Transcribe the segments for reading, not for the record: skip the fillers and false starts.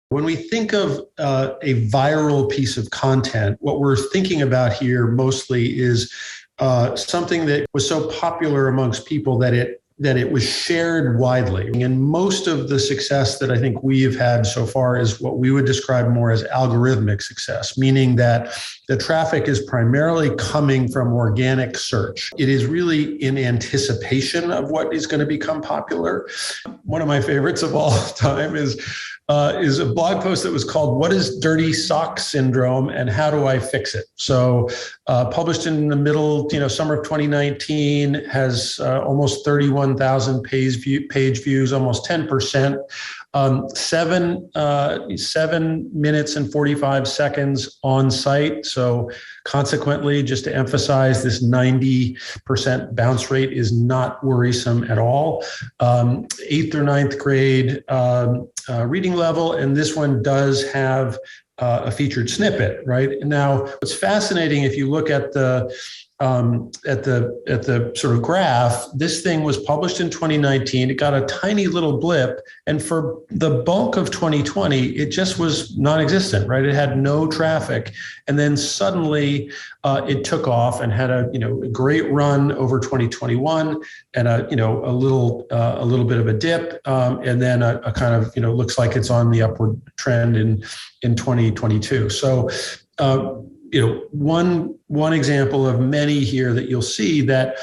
When we think of a viral piece of content, what we're thinking about here mostly is something that was so popular amongst people that it was shared widely. And most of the success that I think we have had so far is what we would describe more as algorithmic success, meaning that the traffic is primarily coming from organic search. It is really in anticipation of what is going to become popular. One of my favorites of all time is a blog post that was called "What is Dirty Sock Syndrome and How Do I Fix It?" So published in the middle, summer of 2019, has almost 31,000 page views, almost 10%. 7 minutes and 45 seconds on site. So consequently, just to emphasize, this 90% bounce rate is not worrisome at all. 8th or 9th grade reading level, and this one does have a featured snippet, right? Now, what's fascinating, if you look at the sort of graph, this thing was published in 2019. It got a tiny little blip, and for the bulk of 2020, it just was non-existent, right? It had no traffic, and then suddenly it took off and had a great run over 2021, and a little bit of a dip, and then a kind of looks like it's on the upward trend in 2022. So. One example of many here that you'll see that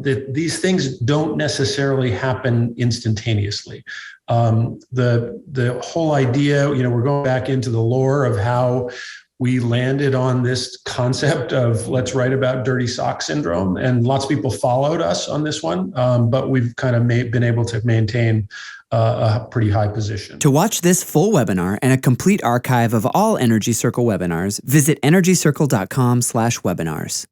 these things don't necessarily happen instantaneously. The whole idea, we're going back into the lore of how we landed on this concept of let's write about dirty sock syndrome, and lots of people followed us on this one, but we've kind of been able to maintain a pretty high position. To watch this full webinar and a complete archive of all Energy Circle webinars, visit energycircle.com/webinars.